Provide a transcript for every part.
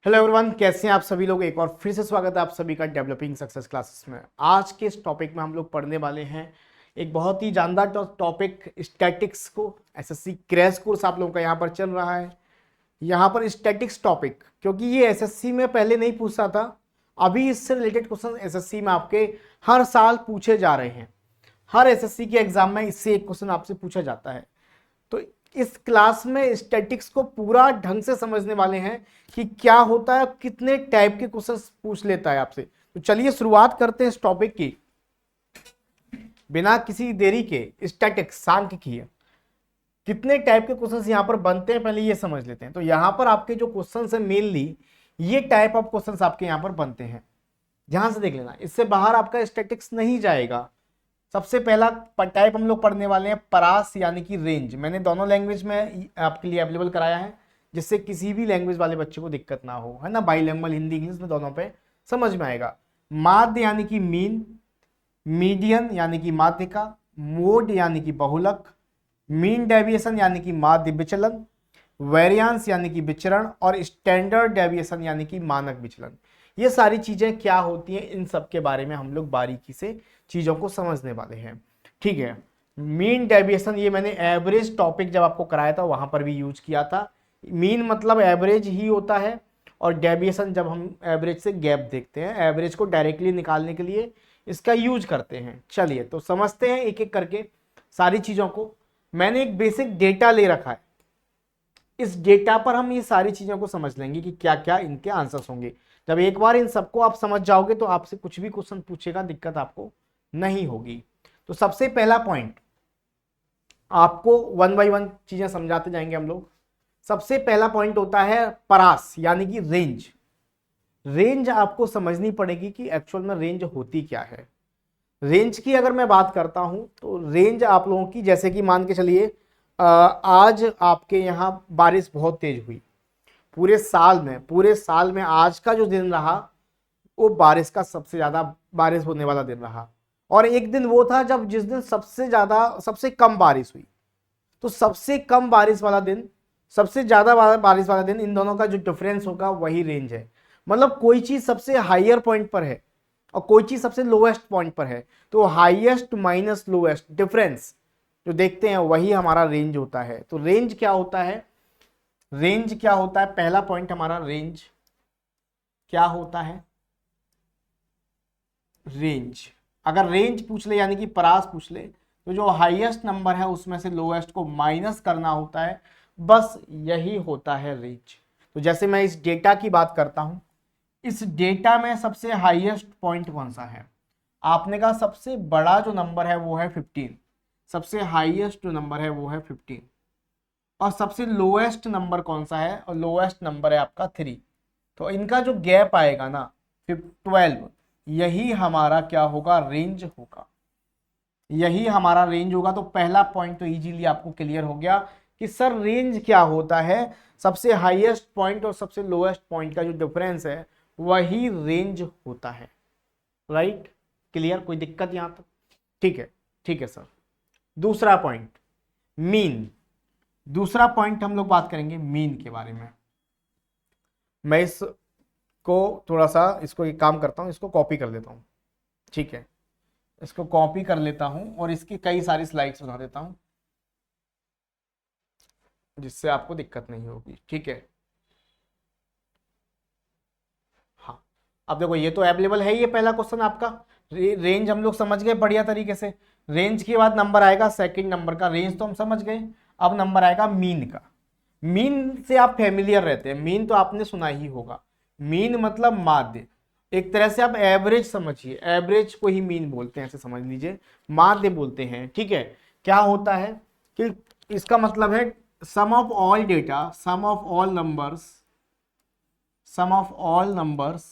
Hello everyone, कैसे हैं आप सभी लोग। एक और फिर से स्वागत है आप सभी का डेवलपिंग सक्सेस क्लासेस में। आज के इस टॉपिक में हम लोग पढ़ने वाले हैं एक बहुत ही जानदार टॉपिक, स्टैटिक्स को। एसएससी क्रैश कोर्स आप लोगों का यहाँ पर चल रहा है। यहाँ पर स्टैटिक्स टॉपिक, क्योंकि ये एसएससी में पहले नहीं पूछता था, अभी इससे रिलेटेड क्वेश्चन एसएससी में आपके हर साल पूछे जा रहे हैं। हर एसएससी के एग्जाम में इससे एक क्वेश्चन आपसे पूछा जाता है। तो इस क्लास में स्टैटिक्स को पूरा ढंग से समझने वाले हैं कि क्या होता है, कितने टाइप के क्वेश्चन पूछ लेता है आपसे। तो चलिए शुरुआत करते हैं इस टॉपिक की बिना किसी देरी के। स्टैटिक्स सांख्यिकी कितने टाइप के क्वेश्चंस यहां पर बनते हैं, पहले ये समझ लेते हैं। तो यहां पर आपके जो क्वेश्चंस है मेनली ये टाइप ऑफ क्वेश्चंस आपके यहां पर बनते हैं। ध्यान से देख लेना, इससे बाहर आपका स्टैटिक्स नहीं जाएगा। सबसे पहला टाइप हम लोग पढ़ने वाले हैं परास यानी कि रेंज। मैंने दोनों लैंग्वेज में आपके लिए अवेलेबल कराया है, जिससे किसी भी लैंग्वेज वाले बच्चे को दिक्कत ना हो, है ना। बाईलैंग्वेज हिंदी इंग्लिश में दोनों पे समझ में आएगा। माध्य यानी कि मीन, मीडियन यानी कि माध्यिका, मोड यानी कि बहुलक, मीन डेविएशन यानी कि माध्य विचलन, वेरियांस यानी कि विचरण, और स्टैंडर्ड डेविएशन यानी कि मानक विचलन। ये सारी चीजें क्या होती हैं, इन सब के बारे में हम लोग बारीकी से चीजों को समझने वाले हैं। ठीक है, मीन डेविएशन ये मैंने एवरेज टॉपिक जब आपको कराया था वहां पर भी यूज किया था। मीन मतलब एवरेज ही होता है, और डेविएशन जब हम एवरेज से गैप देखते हैं, एवरेज को डायरेक्टली निकालने के लिए इसका यूज करते हैं। चलिए तो समझते हैं एक एक करके सारी चीजों को। मैंने एक बेसिक डेटा ले रखा है, इस डेटा पर हम ये सारी चीजों को समझ लेंगे कि क्या क्या इनके आंसर्स होंगे। जब एक बार इन सबको आप समझ जाओगे तो आपसे कुछ भी क्वेश्चन पूछेगा, दिक्कत आपको नहीं होगी। तो सबसे पहला पॉइंट आपको वन बाय वन चीजें समझाते जाएंगे हम लोग। सबसे पहला पॉइंट होता है परास यानी कि रेंज। रेंज आपको समझनी पड़ेगी कि एक्चुअल में रेंज होती क्या है। रेंज की अगर मैं बात करता हूं तो रेंज आप लोगों की, जैसे कि मान के चलिए आज आपके यहाँ बारिश बहुत तेज हुई। पूरे साल में आज का जो दिन रहा वो बारिश का सबसे ज्यादा बारिश होने वाला दिन रहा। और एक दिन वो था जब जिस दिन सबसे कम बारिश हुई। तो सबसे कम बारिश वाला दिन, सबसे ज्यादा बारिश वाला दिन, इन दोनों का जो डिफरेंस होगा वही रेंज है। मतलब कोई चीज सबसे हाईयर पॉइंट पर है और कोई चीज सबसे लोएस्ट पॉइंट पर है, तो हाईएस्ट माइनस लोएस्ट डिफरेंस जो देखते हैं वही हमारा रेंज होता है। तो रेंज क्या होता है, रेंज क्या होता है, पहला पॉइंट हमारा रेंज क्या होता है। रेंज, अगर रेंज पूछ ले यानी कि परास पूछ ले, तो जो हाईएस्ट नंबर है उसमें से लोएस्ट को माइनस करना होता है, बस यही होता है रेंज। तो जैसे मैं इस डेटा की बात करता हूं, इस डेटा में सबसे हाईएस्ट पॉइंट कौन सा है। आपने कहा सबसे बड़ा जो नंबर है वो है 15, सबसे हाईएस्ट जो नंबर है वो है 15। और सबसे लोएस्ट नंबर कौन सा है, और लोएस्ट नंबर है आपका 3। तो इनका जो गैप आएगा ना 12, यही हमारा क्या होगा, रेंज होगा। यही हमारा रेंज होगा। तो पहला पॉइंट तो इजीली आपको क्लियर हो गया कि सर रेंज क्या होता है। सबसे हाईएस्ट पॉइंट और सबसे लोएस्ट पॉइंट का जो डिफरेंस है वही रेंज होता है। राइट, क्लियर, कोई दिक्कत यहां तक। ठीक है, ठीक है सर। दूसरा पॉइंट मीन। दूसरा पॉइंट हम लोग बात करेंगे मीन के बारे में। मैं इसको थोड़ा सा, इसको एक काम करता हूं, इसको कॉपी कर लेता हूं। ठीक है, इसको कॉपी कर लेता हूं और इसकी कई सारी स्लाइड्स बना देता हूं, जिससे आपको दिक्कत नहीं होगी। ठीक है, हाँ। अब देखो ये तो अवेलेबल है, ये पहला क्वेश्चन आपका। रेंज हम लोग समझ गए बढ़िया तरीके से। रेंज के बाद नंबर आएगा सेकंड नंबर का, रेंज तो हम समझ गए। अब नंबर आएगा मीन का। मीन से आप फेमिलियर रहते हैं, मीन तो आपने सुना ही होगा। मीन मतलब माध्य, एक तरह से आप एवरेज समझिए, एवरेज को ही मीन बोलते हैं, ऐसे समझ लीजिए, माध्य बोलते हैं। ठीक है, क्या होता है कि इसका मतलब है sum of all data, sum of all numbers, sum of all numbers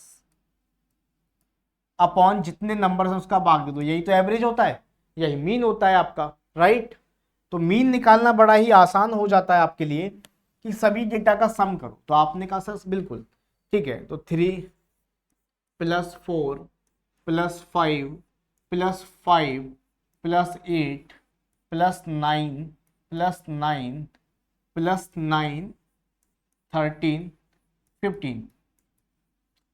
upon जितने नंबर हैं उसका भाग दे दो, यही तो एवरेज होता है, यही मीन होता है आपका। राइट, तो मीन निकालना बड़ा ही आसान हो जाता है आपके लिए कि सभी डेटा का सम करो। तो आपने कहा सर बिल्कुल ठीक है, तो 3 + 4 + 5 + 5 + 8 + 9 + 9 + 9 13 15,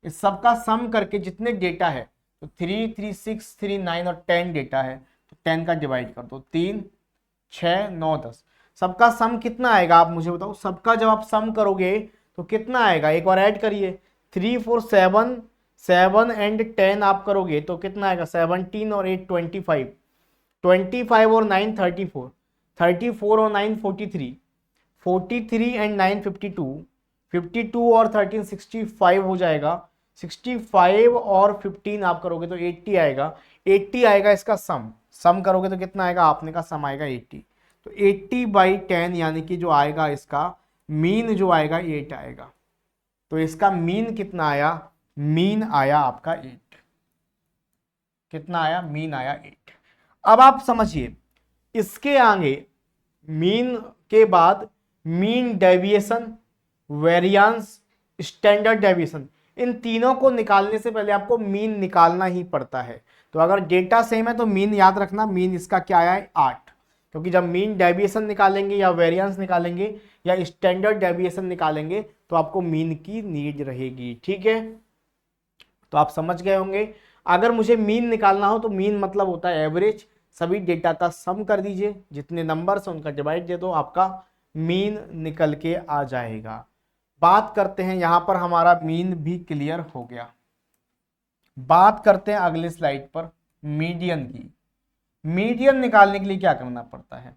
इस सब का सम करके जितने डेटा है, तो 3, 3, 6, 3, 9 और 10 डेटा है, तो 10 का डिवाइड कर दो, 3, 6, 9, 10। सबका सम कितना आएगा आप मुझे बताओ, सबका जब आप सम करोगे तो कितना आएगा, एक बार ऐड करिए, 3, 4, 7, 7 एंड 10 आप करोगे तो कितना आएगा, 17 और 8 25, 25 और 9 34, 34 और 9 43, 43 एंड 9 52, 52 और 13 65 हो जाएगा, 65 और 15 आप करोगे तो 80 आएगा, 80 आएगा इसका सम करोगे तो कितना आएगा, आपने का सम आएगा 80। तो 80/10 यानी कि जो आएगा इसका मीन जो आएगा 8 आएगा। तो इसका मीन कितना आया, मीन आया आपका 8। कितना आया, मीन आया 8। अब आप समझिए इसके आगे मीन के बाद mean deviation, variance, standard deviation, इन तीनों को निकालने से पहले आपको मीन निकालना ही पड़ता है। तो अगर डेटा सेम है तो मीन याद रखना, मीन इसका क्या आया है 8, क्योंकि जब मीन डेविएशन निकालेंगे या वेरिएंस निकालेंगे या स्टैंडर्ड डेविएशन निकालेंगे तो आपको मीन की नीड रहेगी। ठीक है, तो आप समझ गए होंगे। अगर मुझे मीन निकालना हो तो मीन मतलब होता है एवरेज, सभी डेटा का सम कर दीजिए, जितने नंबर से उनका डिवाइड दे दो, आपका मीन निकल के आ जाएगा। बात करते हैं, यहां पर हमारा मीन भी क्लियर हो गया। बात करते हैं अगले स्लाइड पर मीडियन की। मीडियन निकालने के लिए क्या करना पड़ता है,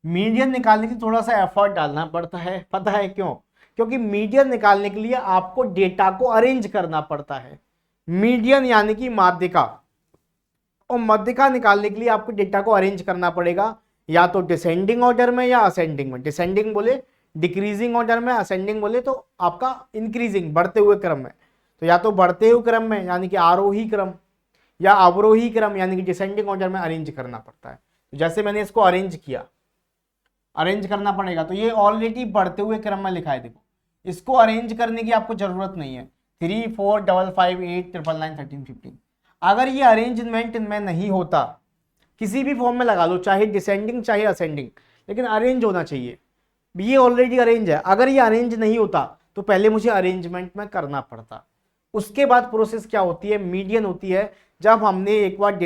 मीडियन निकालने के लिए थोड़ा सा एफर्ट डालना पड़ता है। पता है क्यों, क्योंकि मीडियन निकालने के लिए आपको डेटा को अरेंज करना पड़ता है। मीडियन यानी कि माध्यिका, और माध्यिका निकालने के लिए आपको डेटा को अरेंज करना पड़ेगा, या तो डिसेंडिंग ऑर्डर में या असेंडिंग में। डिसेंडिंग बोले डिक्रीजिंग ऑर्डर में, असेंडिंग बोले तो आपका इंक्रीजिंग बढ़ते हुए क्रम में। तो या तो बढ़ते हुए क्रम में यानी कि आरोही क्रम, या अवरोही क्रम यानी कि डिसेंडिंग ऑर्डर में अरेंज करना पड़ता है। तो जैसे मैंने इसको अरेंज किया, अरेंज करना पड़ेगा, तो ये ऑलरेडी बढ़ते हुए क्रम में लिखा है। देखो इसको अरेंज करने की आपको जरूरत नहीं है, 3, 4, 5, 5, 8, 9, 9, 13, 15। अगर ये अरेंजमेंट में नहीं होता, किसी भी फॉर्म में लगा लो, चाहे डिसेंडिंग चाहे असेंडिंग, लेकिन अरेंज होना चाहिए। ये ऑलरेडी अरेंज है, अगर ये अरेंज नहीं होता तो पहले मुझे अरेंजमेंट में करना पड़ता। उसके बाद प्रोसेस क्या होती है, मीडियन होती है। जब हमने एक बार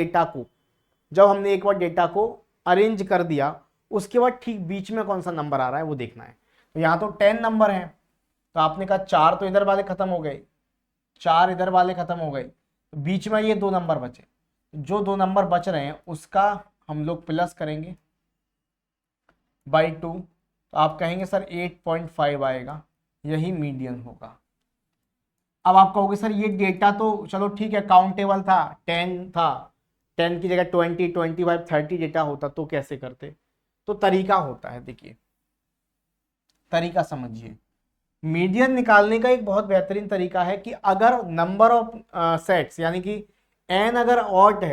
डेटा को अरेंज कर दिया, उसके बाद ठीक बीच में कौन सा नंबर आ रहा है वो देखना है। तो यहाँ तो 10 नंबर हैं, तो आपने कहा 4 तो इधर वाले खत्म हो गए, 4 इधर वाले खत्म हो गए, तो बीच में ये 2 नंबर बचे। जो 2 नंबर बच रहे हैं उसका हम लोग प्लस करेंगे /2, तो आप कहेंगे सर 8.5 आएगा, यही मीडियन होगा। अब आप कहोगे सर ये डेटा तो चलो ठीक है काउंटेबल था, 10 था, 10 की जगह 20, 25, 30 डेटा होता तो कैसे करते। तो तरीका होता है, देखिए तरीका समझिए। मीडियन निकालने का एक बहुत बेहतरीन तरीका है कि अगर नंबर ऑफ सेट्स यानी कि n अगर ऑड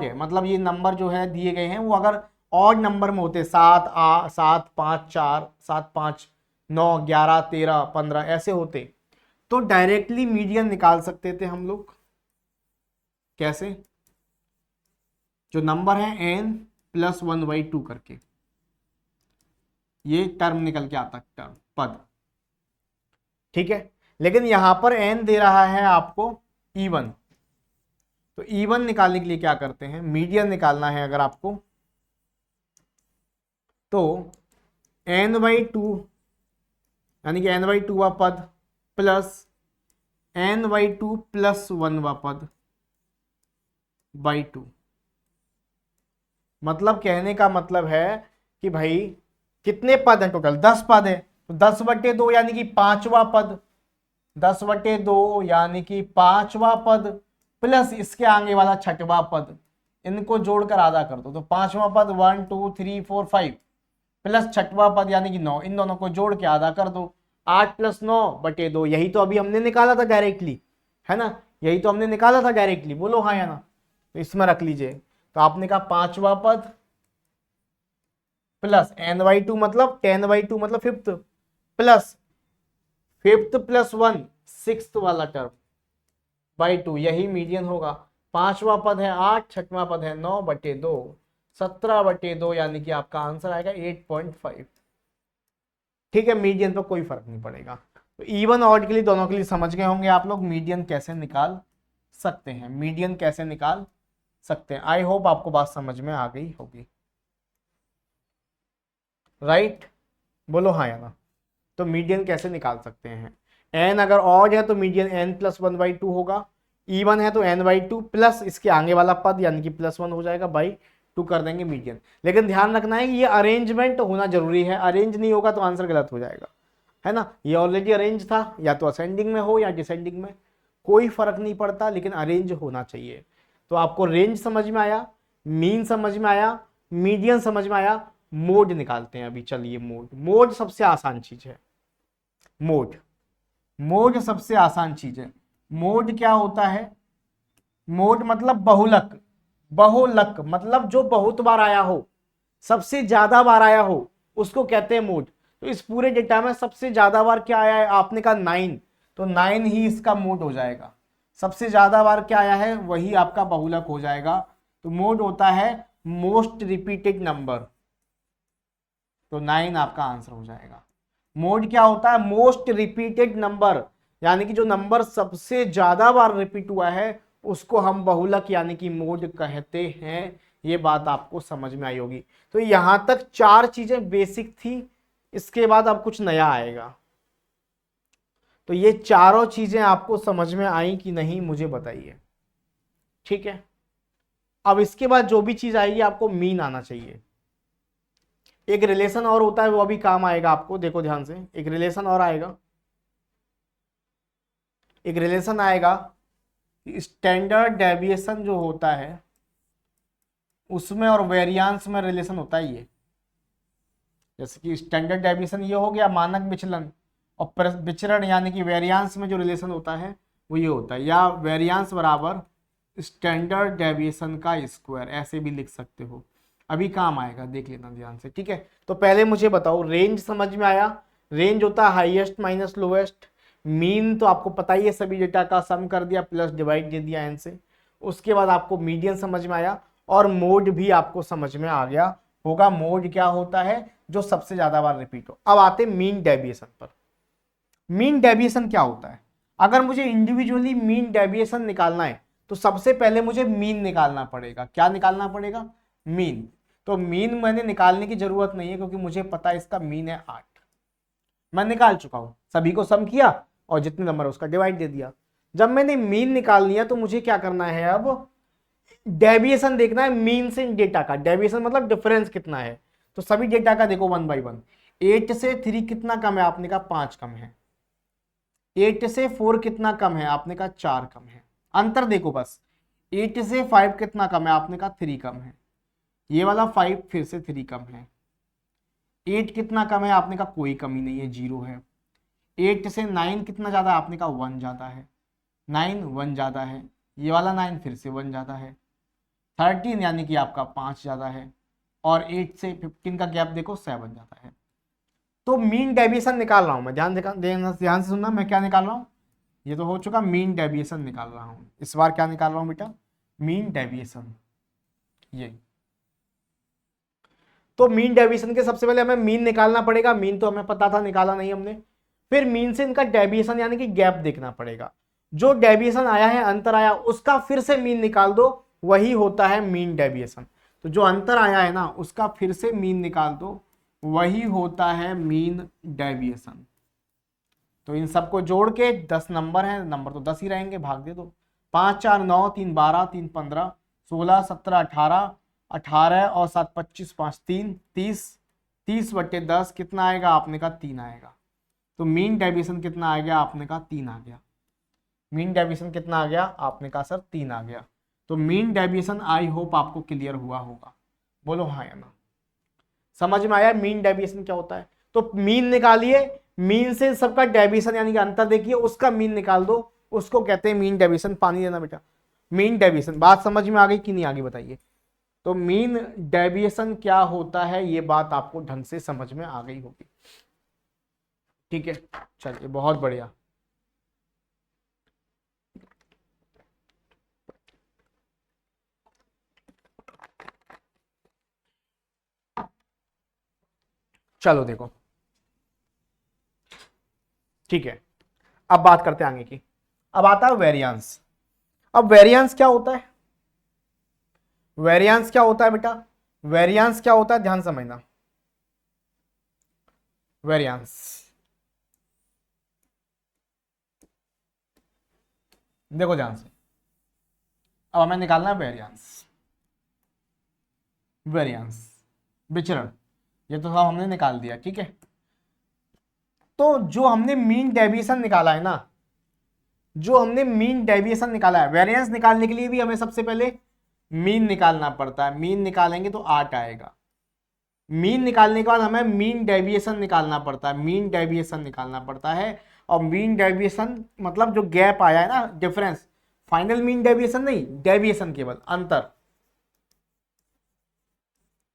है, मतलब ये नंबर जो है दिए गए हैं वो अगर ऑड नंबर में होते, 7, 5, 4, 7, 5, 9, 11, 13, 15 ऐसे होते, तो डायरेक्टली मीडियन निकाल सकते थे हम लोग। कैसे, जो नंबर है n + 1/2 करके, ये टर्म निकल के आता, टर्म पद, ठीक है। लेकिन यहां पर n दे रहा है आपको even, तो even निकालने के लिए क्या करते हैं, मीडियन निकालना है अगर आपको, तो n/2 यानी कि n/2 पद प्लस n/2 + 1 पद /2। मतलब कहने का मतलब है कि भाई कितने पद हैं टोटल, 10 पद है, तो 10/2 यानी कि 5वां पद, 10/2 यानी कि 5वां पद प्लस इसके आगे वाला 6वां पद, इनको जोड़कर आधा कर दो, तो 5वां पद 1, 2, 3, 4, 5 प्लस 6वां पद यानी कि 9, इन दोनों को जोड़ के आधा कर दो, 8 + 9/2। यही तो अभी हमने निकाला था डायरेक्टली, है ना, यही तो हमने निकाला था डायरेक्टली, बोलो हाँ या ना। तो इसमें रख लीजिए, तो आपने कहा 5वां पद प्लस n/2 मतलब 10/2 मतलब 5th, प्लस 5th + 1 6th वाला टर्म /2, यही मीडियन होगा। 5वां पद है 8, 6वां पद है 9/2, 17/2 यानी कि आपका आंसर आएगा 8.5। ठीक है, मीडियन पर कोई फर्क नहीं पड़ेगा। तो इवन ऑड के लिए, दोनों के लिए समझ गए होंगे आप लोग मीडियन कैसे निकाल सकते हैं, मीडियन कैसे निकाल सकते हैं। आई होप आपको बात समझ में आ गई होगी, राइट? बोलो हाँ या ना। तो मीडियन कैसे निकाल सकते हैं, एन अगर ऑड है तो median n plus one by two होगा, इवन है तो एन बाई टू प्लस इसके आगे वाला पद यानी कि प्लस वन हो जाएगा, बाई टू कर देंगे मीडियन। लेकिन ध्यान रखना है कि ये अरेंजमेंट होना जरूरी है, अरेंज नहीं होगा तो आंसर गलत हो जाएगा, है ना। ये ऑलरेडी अरेंज था, या तो असेंडिंग में हो या डिसेंडिंग में, कोई फर्क नहीं पड़ता, लेकिन अरेंज होना चाहिए। तो आपको रेंज समझ में आया, मीन समझ में आया, मीडियन समझ में आया, मोड निकालते हैं अभी। चलिए मोड, मोड सबसे आसान चीज है। मोड, मोड सबसे आसान चीज है। मोड क्या होता है? मोड मतलब बहुलक, बहुलक मतलब जो बहुत बार आया हो, सबसे ज्यादा बार आया हो, उसको कहते हैं मोड। तो इस पूरे डेटा में सबसे ज्यादा बार क्या आया है? आपने कहा 9, तो 9 ही इसका मोड हो जाएगा। सबसे ज्यादा बार क्या आया है वही आपका बहुलक हो जाएगा। तो मोड होता है मोस्ट रिपीटेड नंबर, तो 9 आपका आंसर हो जाएगा। मोड क्या होता है? मोस्ट रिपीटेड नंबर, यानी कि जो नंबर सबसे ज्यादा बार रिपीट हुआ है उसको हम बहुलक यानी कि मोड कहते हैं। ये बात आपको समझ में आई होगी। तो यहां तक 4 चीजें बेसिक थी, इसके बाद अब कुछ नया आएगा। तो ये चारों चीजें आपको समझ में आई कि नहीं मुझे बताइए, ठीक है। अब इसके बाद जो भी चीज आएगी आपको मीन आना चाहिए। एक रिलेशन और होता है, वो अभी काम आएगा आपको, देखो ध्यान से। एक रिलेशन और आएगा, एक रिलेशन आएगा, स्टैंडर्ड डेविएशन जो होता है उसमें और वेरिएंस में रिलेशन होता है ये। जैसे कि स्टैंडर्ड डेविएशन ये हो गया मानक विचलन, और विचरण यानी कि वेरिएंस में जो रिलेशन होता है वो ये होता है, या वेरिएंस बराबर स्टैंडर्ड डेविएशन का स्क्वायर, ऐसे भी लिख सकते हो। अभी काम आएगा, देख लेना ध्यान से, ठीक है। तो पहले मुझे बताओ, रेंज समझ में आया? रेंज होता है हाईएस्ट माइनस लोएस्ट। मीन तो आपको पता ही है, सभी डेटा का सम कर दिया प्लस डिवाइड दे दिया एन से। उसके बाद आपको मीडियन समझ में आया, और मोड भी आपको समझ में आ गया होगा। मोड क्या होता है? जो सबसे ज्यादा बार रिपीट हो। अब आते मीन डेविएशन पर। मीन डेविएशन क्या होता है? अगर मुझे इंडिविजुअली मीन डेविएशन निकालना है तो सबसे पहले मुझे मीन निकालना पड़ेगा। क्या निकालना पड़ेगा? मीन। तो मीन मैंने निकालने की जरूरत नहीं है, क्योंकि मुझे पता है इसका मीन है 8। मैं निकाल चुका हूं, सभी को सम किया और जितने नंबर है उसका डिवाइड दे दिया। जब मैंने मीन निकाल लिया तो मुझे क्या करना है? अब डेविएशन देखना है मीन से डेटा का। डेविएशन मतलब डिफरेंस कितना है। तो सभी डेटा का देखो 1 बाई 1। 8 से 3 कितना कम है? आपने कहा 5 कम है। 8 से 4 कितना कम है? आपने कहा 4 कम है। अंतर देखो बस, 8 से 5 कितना कम है? आपने कहा 3 कम है। ये वाला 5 फिर से 3 कम है। 8 कितना कम है? आपने कहा कोई कमी नहीं है, 0 है। 8 से 9 कितना ज्यादा? आपने कहा 1 ज्यादा है। 9 1 ज्यादा है। ये वाला 9 फिर से 1 ज्यादा है। 13 यानी कि आपका 5 ज्यादा है। और 8 से 15 का गैप देखो 7 ज्यादा है। तो मीन डेविएशन निकाल रहा हूं मैं, ध्यान से सुनना, मैं क्या निकाल रहा हूं। ये तो हो चुका, मीन डेविएशन निकाल रहा हूं। इस बार क्या निकाल रहा हूं बेटा? Mean deviation. ये तो मीन डेविएशन के सबसे पहले हमें मीन निकालना पड़ेगा। मीन तो हमें पता था, निकाला नहीं हमने। फिर मीन से इनका डेविएशन यानी कि गैप देखना पड़ेगा। जो डेविएशन आया है, अंतर आया, उसका फिर से मीन निकाल दो, वही होता है मीन डेविएशन। तो जो अंतर आया है ना, उसका फिर से मीन निकाल दो, वही होता है मीन डेविएशन। तो इन सबको जोड़ के 10 नंबर हैं, नंबर तो 10 ही रहेंगे, भाग दे दो। 5 4 9 3 12 3 15 16 17 18, 18 और 7 25, 5 3 30, 30/10 कितना आएगा? आपने कहा 3 आएगा। तो मीन डेविएशन कितना आ गया? आपने कहा 3 आ गया। मीन डेविएशन कितना आ गया? आपने कहा सर 3 आ गया। तो मीन डेविएशन आई होप आपको क्लियर हुआ होगा। बोलो हाँ या ना। समझ में आया मीन डेविएशन क्या होता है? तो मीन निकालिए, मीन से सबका डेविएशन यानी कि अंतर देखिए, उसका मीन निकाल दो, उसको कहते हैं मीन डेविएशन। पानी देना बेटा। मीन डेविएशन बात समझ में आ गई कि नहीं आ गई बताइए। तो मीन डेविएशन क्या होता है, ये बात आपको ढंग से समझ में आ गई होगी, ठीक है। चलिए बहुत बढ़िया। चलो देखो, ठीक है। अब बात करते हैं आगे की। अब आता है वेरिएंस। अब वेरिएंस क्या होता है? वेरिएंस क्या होता है बेटा? वेरिएंस क्या होता है, ध्यान समझना। वेरिएंस, देखो ध्यान से, अब हमें निकालना है वेरिएंस। वेरिएंस विचरण, ये तो सब हमने निकाल दिया, ठीक है। तो जो हमने मीन डेविएशन निकाला है ना, जो हमने मीन डेविएशन निकाला है, वेरिएंस निकालने के लिए भी हमें सबसे पहले मीन निकालना पड़ता है। मीन निकालेंगे तो 8 आएगा। मीन निकालने के बाद हमें मीन डेविएशन निकालना पड़ता है। मीन डेविएशन निकालना पड़ता है, और मीन डेविएशन मतलब जो गैप आया है ना, डिफरेंस, फाइनल मीन डेविएशन नहीं, डेविएशन केवल अंतर,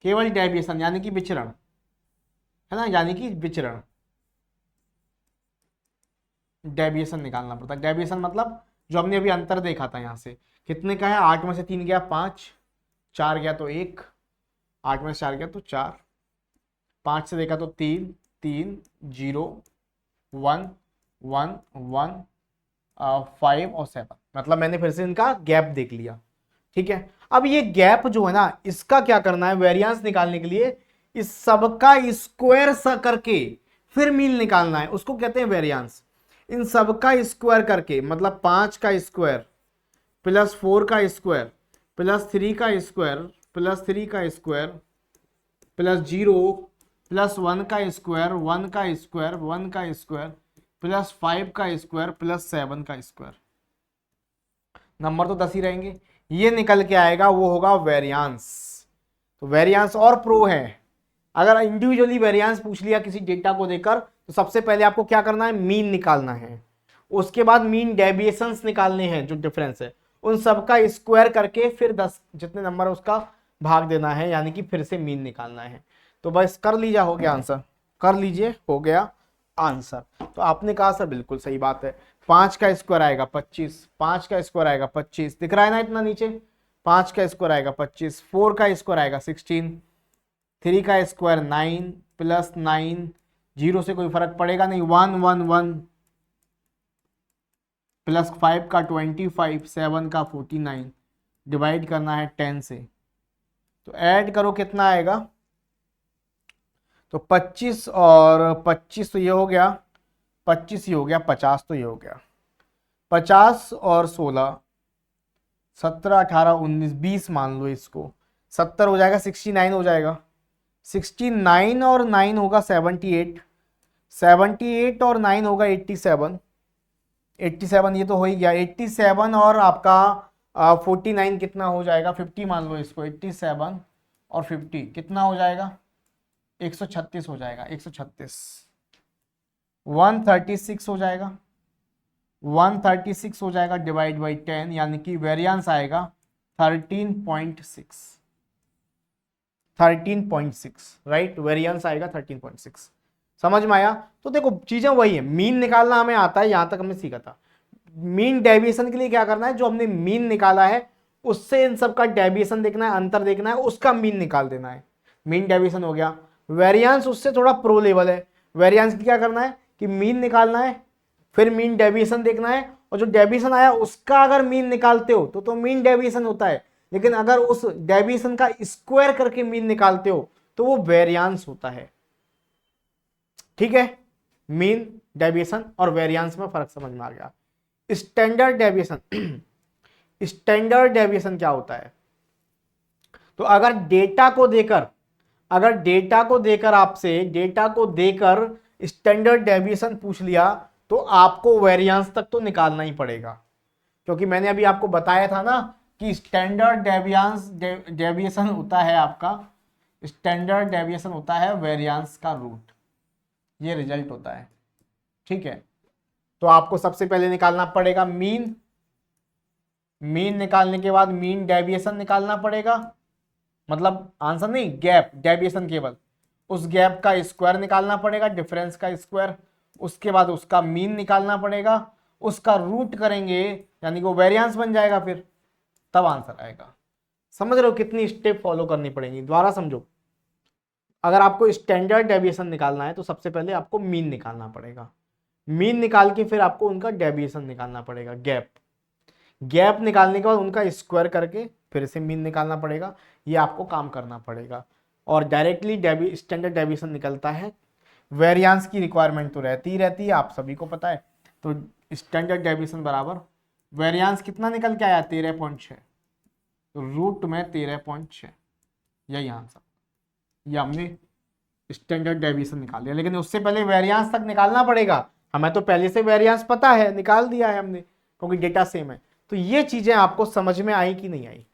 केवल डेविएशन यानी कि विचरण, है ना, यानी कि विचरण, डेविएशन निकालना पड़ता है। डेविएशन मतलब जो हमने अभी अंतर देखा था, यहां से कितने का है, 8 में से 3 गया 5, 4 गया तो 1, 8 में से 4 गया तो 4, 5 से देखा तो 3, 3, 0, 1, 1, 1, 5 और 7, मतलब मैंने फिर से इनका गैप देख लिया, ठीक है। अब ये गैप जो है ना, इसका क्या करना है, वेरिएंस निकालने के लिए इस सबका स्क्वायर सा करके फिर मीन निकालना है, उसको कहते हैं वेरिएंस। इन सबका स्क्वायर करके, मतलब 5 का स्क्वायर प्लस 4 का स्क्वायर प्लस 3 का स्क्वायर प्लस 3 का स्क्वायर प्लस 0 प्लस 1 का स्क्वायर, 1 का स्क्वायर, 1 का स्क्वायर प्लस 5 का स्क्वायर प्लस 7 का स्क्वायर, नंबर तो 10 ही रहेंगे। ये निकल के आएगा, वो होगा वेरिएंस। तो वेरिएंस और प्रो है। अगर इंडिविजुअली वेरिएंस पूछ लिया किसी डेटा को देकर, तो सबसे पहले आपको क्या करना है, मीन निकालना है। उसके बाद मीन डेविएशंस निकालने हैं, जो डिफरेंस है उन सबका स्क्वायर करके फिर 10 जितने नंबर है उसका भाग देना है, यानी कि फिर से मीन निकालना है। तो बस कर लीजिए, हो गया आंसर, कर लीजिए, हो गया आंसर। तो आपने कहा सर बिल्कुल सही बात है, 5 का स्क्वायर आएगा 25, 5 का स्क्वायर आएगा 25, दिख रहा है ना इतना नीचे, 5 का स्क्वायर आएगा 25, 4 का स्क्वायर आएगा 16, 3 का स्क्वायर 9 प्लस 9, 0 से कोई फर्क पड़ेगा नहीं, 1, 1, 1 प्लस 5 का 25, 7 का 49, डिवाइड करना है 10 से, तो ऐड करो कितना आएगा, तो 25 और 25 तो ये हो गया, 25 ये हो गया, 50 तो ये हो गया, 50 और 16, 17, 18, 19, 20 मान लो इसको, 70 हो जाएगा, 69 हो जाएगा, 69 और 9 होगा 78, 78 और 9 होगा 87, 87 ये तो हो ही गया, 87 और आपका 49 कितना हो जाएगा, 50 मान लो इसको, 87 और 50 कितना हो जाएगा, 136 हो जाएगा, 136, 136 हो जाएगा, 136 हो जाएगा डिवाइड बाई 10, यानी कि वेरिएंस आएगा 13.6, 13.6, राइट, वेरिएंस आएगा 13.6। समझ में आया? तो देखो चीजें वही है, मीन निकालना हमें आता है, यहां तक हमने सीखा था। मीन डेविएशन के लिए क्या करना है, जो हमने मीन निकाला है उससे इन सब का डेविएशन देखना है, अंतर देखना है, उसका मीन निकाल देना है। मीन डेविएशन हो गया। वेरिएंस उससे थोड़ा प्रो लेवल है। वेरिएंस क्या करना है कि मीन निकालना है, फिर मीन डेविएशन देखना है, और जो डेविएशन आया उसका अगर मीन निकालते हो तो मीन डेविएशन होता है, लेकिन अगर उस डेविएशन का स्क्वायर करके मीन निकालते हो तो वो वेरिएंस होता है। ठीक है, मीन, डेविएशन और वेरिएंस में फर्क समझ में आ गया। स्टैंडर्ड डेविएशन, स्टैंडर्ड डेविएशन क्या होता है, तो अगर डेटा को देकर, आपसे डेटा को देकर स्टैंडर्ड डेविएशन पूछ लिया तो आपको वेरिएंस तक तो निकालना ही पड़ेगा, क्योंकि मैंने अभी आपको बताया था ना कि स्टैंडर्ड डेविएशन होता है आपका, स्टैंडर्ड डेविएशन होता है वेरिएंस का रूट, ये रिजल्ट होता है। ठीक है, तो आपको सबसे पहले निकालना पड़ेगा मीन, मीन निकालने के बाद मीन डेविएशन निकालना पड़ेगा, मतलब आंसर नहीं, गैप, डेविएशन केवल, उस गैप का स्क्वायर निकालना पड़ेगा, डिफरेंस का स्क्वायर, उसके बाद उसका मीन निकालना पड़ेगा, उसका रूट करेंगे यानी कि वो वेरिएंस बन जाएगा, फिर तब आंसर आएगा। समझ रहे हो कितनी स्टेप फॉलो करनी पड़ेगी, दोबारा समझो। अगर आपको स्टैंडर्ड डेविएशन निकालना है तो सबसे पहले आपको मीन निकालना पड़ेगा, मीन निकाल के फिर आपको उनका डेविएशन निकालना पड़ेगा, गैप। गैप निकालने के बाद उनका स्क्वायर करके फिर से मीन निकालना पड़ेगा, ये आपको काम करना पड़ेगा। और डायरेक्टली स्टैंडर्ड डेविएशन निकलता है। वेरिएंस की रिक्वायरमेंट तो रहती ही रहती है, आप सभी को पता है। तो स्टैंडर्ड डेविएशन बराबर वेरिएंस कितना निकल के आया, 13.6। तो रूट में 13.6, यही आंसर। ये हमने स्टैंडर्ड डेविएशन निकाल लिया, लेकिन उससे पहले वेरिएंस तक निकालना पड़ेगा। हमें तो पहले से वेरिएंस पता है, निकाल दिया है हमने, क्योंकि डेटा सेम है। तो ये चीजें आपको समझ में आई कि नहीं आई,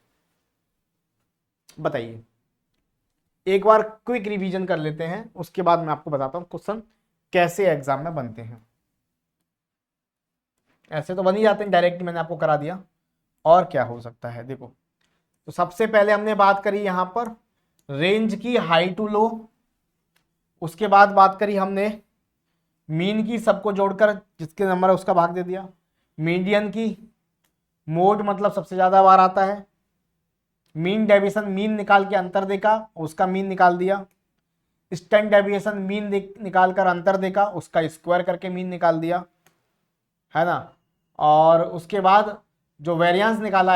बताइए। एक बार क्विक रिवीजन कर लेते हैं, उसके बाद मैं आपको बताता हूं क्वेश्चन कैसे एग्जाम में बनते हैं। ऐसे तो बन ही जाते हैं, डायरेक्ट मैंने आपको करा दिया। और क्या हो सकता है, देखो। तो सबसे पहले हमने बात करी यहां पर रेंज की, हाई टू लो। उसके बाद बात करी हमने मीन की, सबको जोड़कर जिसके नंबर है उसका भाग दे दिया। मीडियन की, मोड मतलब सबसे ज्यादा बार आता है। मीन डेविएशन, मीन निकाल के अंतर देखा, उसका मीन निकाल दिया। स्टैंडर्ड डेविएशन, मीन निकाल कर अंतर देखा, उसका स्क्वायर करके मीन निकाल दिया, है ना। और उसके बाद जो वेरिएंस निकाला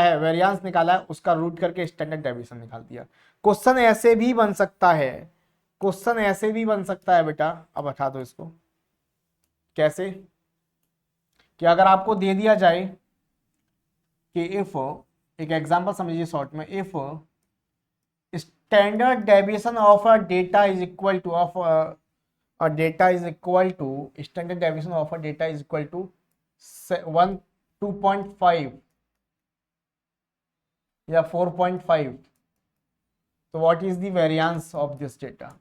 है उसका रूट करके स्टैंडर्ड डेविएशन निकाल दिया। क्वेश्चन ऐसे भी बन सकता है, क्वेश्चन ऐसे भी बन सकता है बेटा। अब हटा दो इसको। कैसे कि अगर आपको दे दिया जाए कि इफ, एक एग्जांपल समझिए शॉर्ट में, if standard deviation of a data is equal to standard deviation of a data is equal to 2.5 या 4.5, तो what is the variance of this data.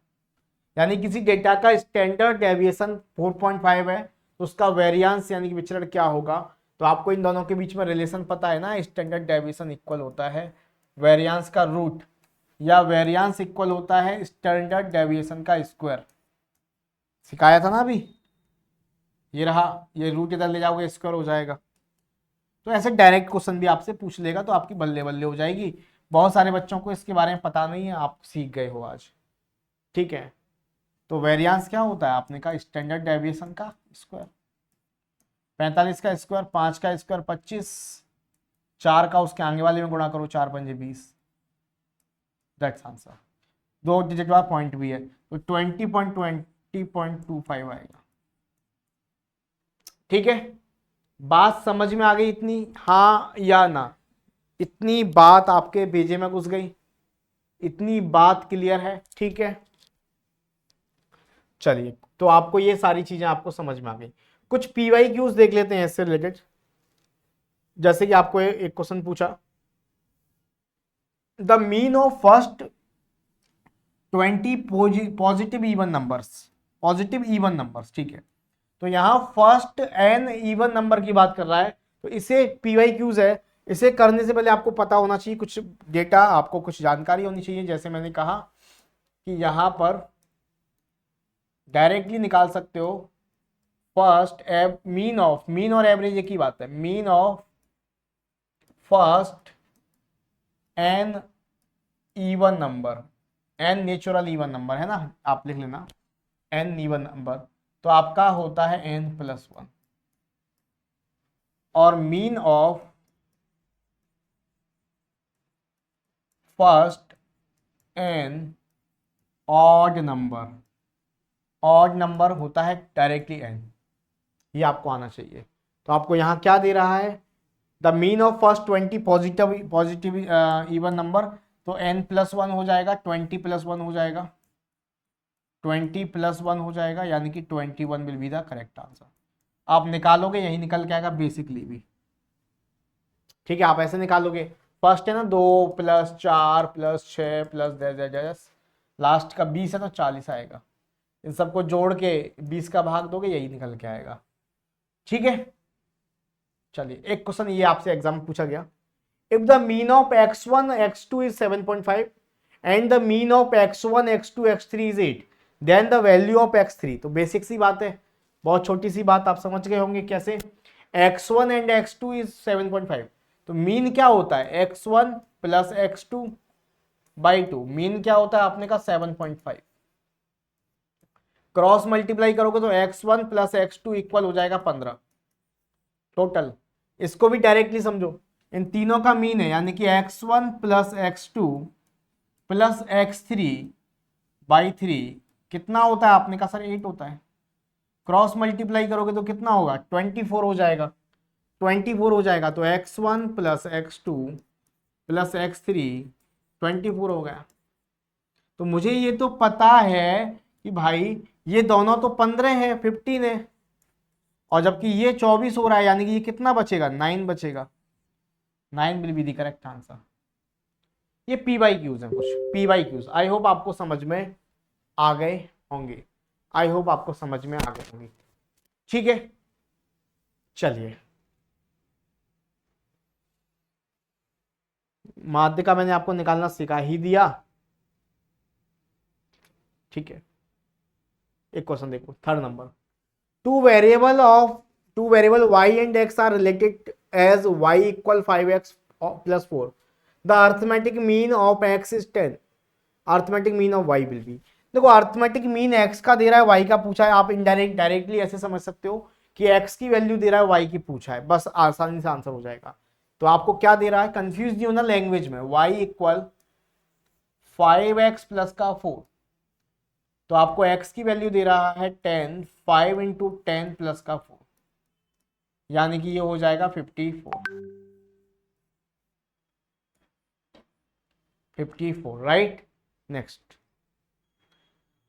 यानी किसी डेटा का स्टैंडर्ड डेविएशन 4.5 है, तो उसका वेरिएंस यानी कि विचरण क्या होगा। तो आपको इन दोनों के बीच में रिलेशन पता है ना, स्टैंडर्ड डेविएशन इक्वल होता है वेरिएंस का रूट, या वेरिएंस इक्वल होता है स्टैंडर्ड डेविएशन का स्क्वायर। सिखाया था ना अभी, ये रहा, ये रूट इधर ले जाओगे स्क्वायर हो जाएगा। तो ऐसे डायरेक्ट क्वेश्चन भी आपसे पूछ लेगा, तो आपकी बल्ले बल्ले हो जाएगी। बहुत सारे बच्चों को इसके बारे में पता नहीं है, आप सीख गए हो आज, ठीक है। तो वेरिएंस क्या होता है आपने कहा, स्टैंडर्ड डेविएशन का स्क्वायर। 45 का स्क्वायर, 5 का स्क्वायर 25, 4 का उसके आगे वाले में गुणा करो, 4 पंजे 20, दैट्स आंसर। 2 डिजिट वाला पॉइंट भी है, तो 20.25 आएगा, ठीक है। बात समझ में आ गई इतनी, हाँ या ना। इतनी बात आपके भेजे में घुस गई, इतनी बात क्लियर है, ठीक है। चलिए, तो आपको ये सारी चीजें आपको समझ में आ गई। कुछ पीवाई क्यूज देख लेते हैं इससे रिलेटेड। जैसे कि आपको एक क्वेश्चन पूछा, the mean of first 20 positive even numbers, ठीक है। तो यहां फर्स्ट n इवन नंबर की बात कर रहा है, तो इसे पीवाई क्यूज है। इसे करने से पहले आपको पता होना चाहिए कुछ डेटा, आपको कुछ जानकारी होनी चाहिए। जैसे मैंने कहा कि यहां पर डायरेक्टली निकाल सकते हो फर्स्ट मीन और एवरेज एक ही बात है। Mean of first n even number, n natural even number है ना, आप लिख लेना n इवन नंबर, तो आपका होता है n+1। और mean of first n odd number होता है डायरेक्टली n। ये आपको आना चाहिए। तो आपको यहां क्या दे रहा है, the mean of first 20 positive even number, तो n+1 हो जाएगा, 20+1 हो जाएगा, 20+1 हो जाएगा, यानी कि 21 will be the correct answer. आप निकालोगे यही निकल के आएगा बेसिकली भी, ठीक है। आप ऐसे निकालोगे, फर्स्ट है ना 2 + 4 + 6 + 10, लास्ट का 20 है तो 40 आएगा। इन सबको जोड़ के 20 का भाग दोगे, यही निकल के आएगा, ठीक है। चलिए, एक क्वेश्चन ये आपसे एग्जाम में पूछा गया, if the mean of x1 x2 is 7.5 and the mean of x1 x2 x3 is 8, then the value of x3। तो बेसिक सी बात है, बहुत छोटी सी बात, आप समझ गए होंगे कैसे। x1 एंड x2 इज 7.5, तो मीन क्या होता है, x1 + x2/2। मीन क्या होता है आपने कहा 7.5, क्रॉस मल्टीप्लाई करोगे तो x1 प्लस x2 इक्वल हो जाएगा 15 टोटल। इसको भी डायरेक्टली समझो, इन तीनों का मीन है, यानी कि x1 plus x2 plus x3 by 3 कितना होता है? आपने कहा सर 8 होता है। क्रॉस मल्टीप्लाई करोगे तो कितना होगा? 24 हो जाएगा। 24 हो जाएगा तो x1 plus x2 plus x3 24 हो गया। तो मुझे ये तो पता है कि भाई ये दोनों तो 15 है, 15 है, और जबकि ये 24 हो रहा है, यानी कि ये कितना बचेगा? 9 बचेगा। 9 will be the correct answer. ये पी वाई क्यूज है, कुछ P Y Qs. I hope आपको समझ में आ गए होंगे, आई होप आपको समझ में आ गए होंगे। ठीक है, चलिए माध्य का मैंने आपको निकालना सिखा ही दिया। ठीक है, एक क्वेश्चन देखो, third number. Two variable y and x are related as y equal 5x plus 4। The arithmetic mean of x is 10। Arithmetic mean of y will be. देखो अर्थमेटिक मीन x का दे रहा है, y का पूछा है। आप directly ऐसे समझ सकते हो कि x की वैल्यू दे रहा है, y की पूछा है, बस आसानी से आंसर हो जाएगा। तो आपको क्या दे रहा है? कंफ्यूज नहीं होना लैंग्वेज में। y इक्वल 5x प्लस का 4, तो आपको x की वैल्यू दे रहा है 10, 5 इंटू 10 प्लस का 4, यानी कि ये हो जाएगा 54 right. Next,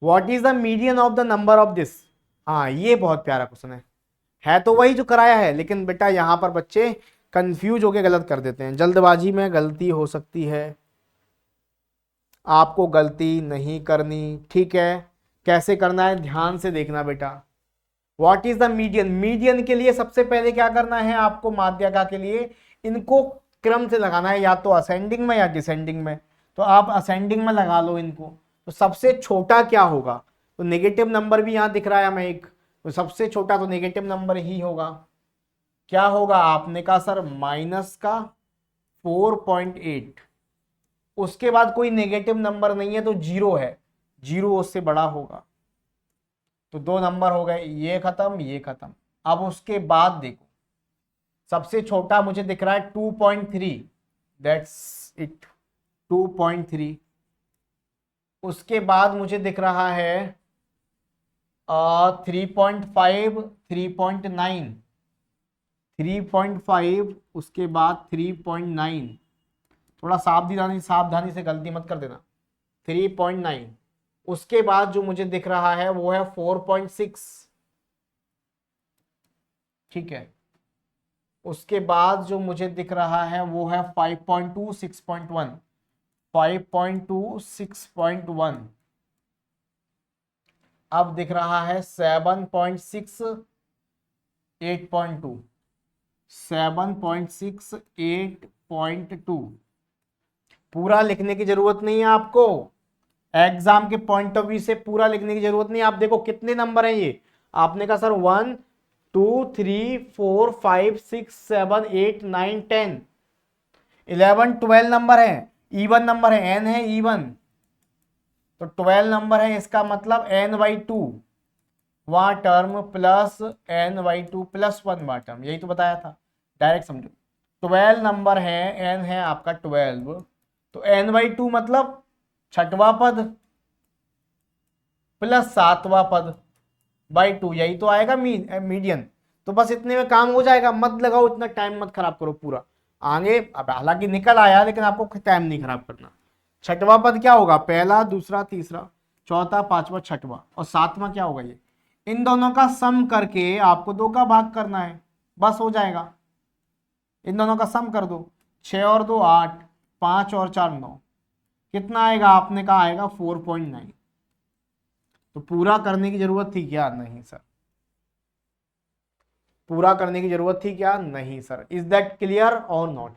what is the median of the number of this. हाँ ये बहुत प्यारा क्वेश्चन है तो वही जो कराया है, लेकिन बेटा यहां पर बच्चे कंफ्यूज होके गलत कर देते हैं। जल्दबाजी में गलती हो सकती है, आपको गलती नहीं करनी। ठीक है, कैसे करना है ध्यान से देखना बेटा। What is the median, median के लिए सबसे पहले क्या करना है आपको? माध्यका के लिए इनको क्रम से लगाना है, या तो असेंडिंग में या डिसेंडिंग में। तो आप असेंडिंग में लगा लो इनको। तो सबसे छोटा क्या होगा? तो नेगेटिव नंबर भी यहां दिख रहा है हमें एक, तो सबसे छोटा तो नेगेटिव नंबर ही होगा। क्या होगा? आपने कहा सर माइनस का 4.8, उसके बाद कोई नेगेटिव नंबर नहीं है तो जीरो है, जीरो उससे बड़ा होगा। तो दो नंबर हो गए, ये खत्म ये खत्म। अब उसके बाद देखो, सबसे छोटा मुझे दिख रहा है 2.3, दैट्स इट 2.3। उसके बाद मुझे दिख रहा है 3.5, 3.9, 3.5, उसके बाद 3.9। थोड़ा सावधानी से गलती मत कर देना। 3.9, उसके बाद जो मुझे दिख रहा है वो है 4.6। ठीक है, उसके बाद जो मुझे दिख रहा है वो है 5.2, 6.1, 5.2, 6.1। अब दिख रहा है 7.6, 8.2, 7.6, 8.2। पूरा लिखने की जरूरत नहीं है आपको, एग्जाम के पॉइंट ऑफ व्यू से पूरा लिखने की जरूरत नहीं। आप देखो कितने नंबर हैं ये। आपने कहा सर 1 2 3 4 5 6 7 8 9 10 11 12 नंबर है, इवन नंबर है, एन है इवन, तो 12 नंबर है। इसका मतलब n/2 वहां टर्म प्लस n/2 प्लस 1 वहां टर्म, यही तो बताया था। डायरेक्ट समझो, 12 नंबर है, n है आपका 12, तो n/2 मतलब छठवां पद प्लस सातवां पद बाई 2, यही तो आएगा मीडियन। तो बस इतने में काम हो जाएगा, मत लगाओ इतना टाइम, मत खराब करो पूरा आगे। अब हालांकि निकल आया, लेकिन आपको टाइम नहीं खराब करना। छठवां पद क्या होगा? पहला, दूसरा, तीसरा, चौथा, पांचवा, छठवां, और सातवां क्या होगा? ये इन दोनों का सम करके आपको 2 का भाग करना है, बस हो जाएगा। इन दोनों का सम कर दो, 6 और 2 8, 5 और 4 9, कितना आएगा? आपने कहा आएगा 4.9। तो पूरा करने की जरूरत थी क्या? नहीं सर, पूरा करने की जरूरत थी क्या? नहीं सर। इज दैट क्लियर और नॉट?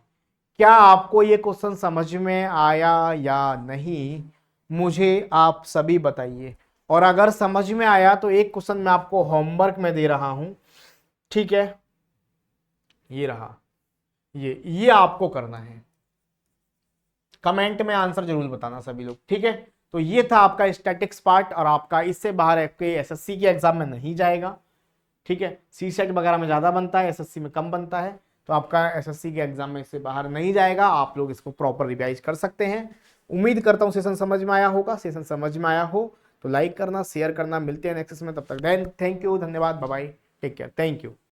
क्या आपको ये क्वेश्चन समझ में आया या नहीं, मुझे आप सभी बताइए। और अगर समझ में आया तो एक क्वेश्चन मैं आपको होमवर्क में दे रहा हूं, ठीक है, ये रहा, ये आपको करना है। कमेंट में आंसर जरूर बताना सभी लोग, ठीक है। तो ये था आपका स्टैटिक्स पार्ट, और आपका इससे बाहर आपके एसएससी के एग्जाम में नहीं जाएगा, ठीक है। सी सेट वगैरह में ज़्यादा बनता है, एसएससी में कम बनता है, तो आपका एसएससी के एग्जाम में इससे बाहर नहीं जाएगा। आप लोग इसको प्रॉपर रिवाइज कर सकते हैं। उम्मीद करता हूँ सेशन समझ में आया होगा। सेशन समझ में आया हो तो लाइक करना, शेयर करना। मिलते हैं नेक्स्ट में, तब तक थैंक यू, धन्यवाद, bye bye, take care, thank you.